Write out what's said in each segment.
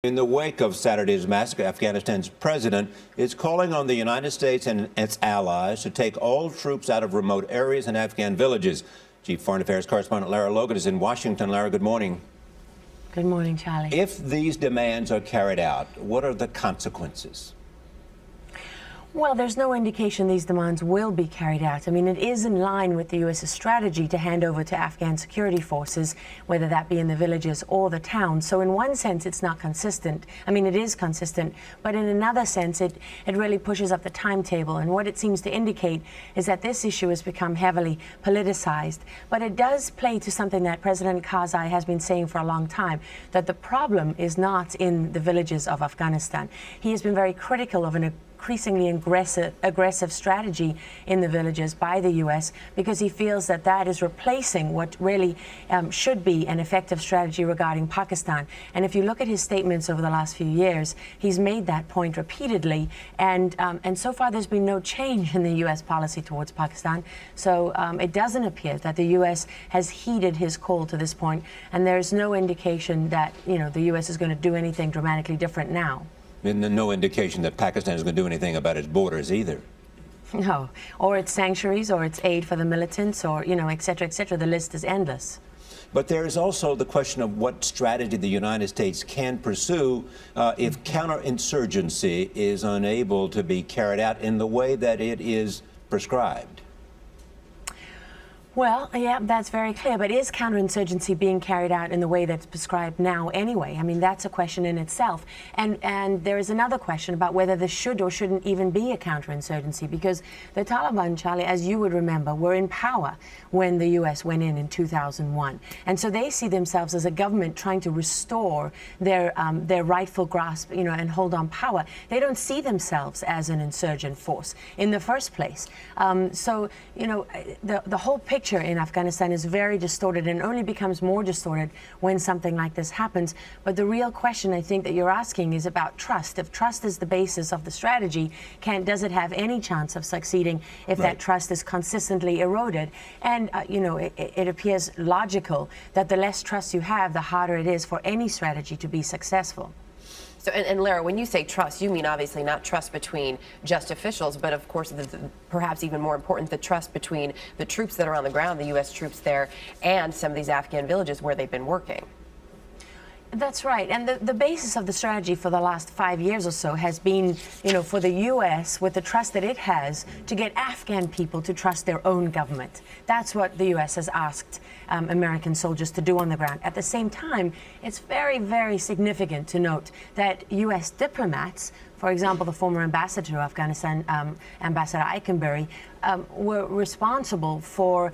In the wake of Saturday's massacre, Afghanistan's president is calling on the United States and its allies to take all troops out of remote areas and Afghan villages. Chief Foreign Affairs Correspondent Lara Logan is in Washington. Lara, good morning. Good morning, Charlie. If these demands are carried out, what are the consequences? Well, there's no indication these demands will be carried out. I mean, it is in line with the U.S.'s strategy to hand over to Afghan security forces, whether that be in the villages or the towns. So in one sense, it's not consistent. I mean, it is consistent, but in another sense, it really pushes up the timetable. And what it seems to indicate is that this issue has become heavily politicized. But it does play to something that President Karzai has been saying for a long time, that the problem is not in the villages of Afghanistan. He has been very critical of an increasingly aggressive strategy in the villages by the U.S. because he feels that that is replacing what really should be an effective strategy regarding Pakistan. And if you look at his statements over the last few years, he's made that point repeatedly. And so far, there's been no change in the U.S. policy towards Pakistan. So it doesn't appear that the U.S. has heeded his call to this point. And there's no indication that, the U.S. is going to do anything dramatically different now. And no indication that Pakistan is going to do anything about its borders either. No, or its sanctuaries, or its aid for the militants, or, et cetera, et cetera. The list is endless. But there is also the question of what strategy the United States can pursue if counterinsurgency is unable to be carried out in the way that it is prescribed. Well, yeah, that's very clear. But is counterinsurgency being carried out in the way that's prescribed now anyway? I mean, that's a question in itself. And there is another question about whether there should or shouldn't even be a counterinsurgency, because the Taliban, Charlie, as you would remember, were in power when the U.S. went in 2001. And so they see themselves as a government trying to restore their rightful grasp, and hold on power. They don't see themselves as an insurgent force in the first place. So, the whole picture in Afghanistan is very distorted and only becomes more distorted when something like this happens. But the real question I think that you're asking is about trust. If trust is the basis of the strategy, does it have any chance of succeeding if that trust is consistently eroded? And, it appears logical that the less trust you have, the harder it is for any strategy to be successful. So, and Lara, when you say trust, you mean obviously not trust between just officials, but of course, perhaps even more important, the trust between the troops that are on the ground, the U.S. troops there, and some of these Afghan villages where they've been working. That's right. And the basis of the strategy for the last 5 years or so has been, for the U.S., with the trust that it has, to get Afghan people to trust their own government. That's what the U.S. has asked American soldiers to do on the ground. At the same time, it's very, very significant to note that U.S. diplomats, for example, the former ambassador to Afghanistan, Ambassador Eikenberry, were responsible for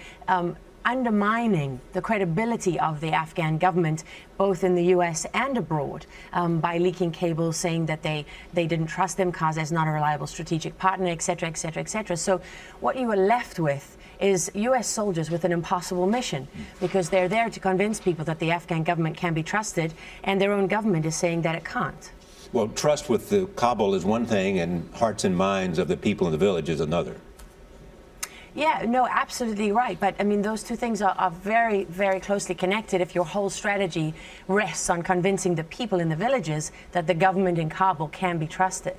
undermining the credibility of the Afghan government, both in the U.S. and abroad, by leaking cables saying that they didn't trust them, Karzai is not a reliable strategic partner, et cetera, et cetera, et cetera. So what you are left with is U.S. soldiers with an impossible mission, because they're there to convince people that the Afghan government can be trusted, and their own government is saying that it can't. Well, trust with the Kabul is one thing, and hearts and minds of the people in the village is another. Yeah, no, absolutely right. But I mean, those two things are very, very closely connected if your whole strategy rests on convincing the people in the villages that the government in Kabul can be trusted.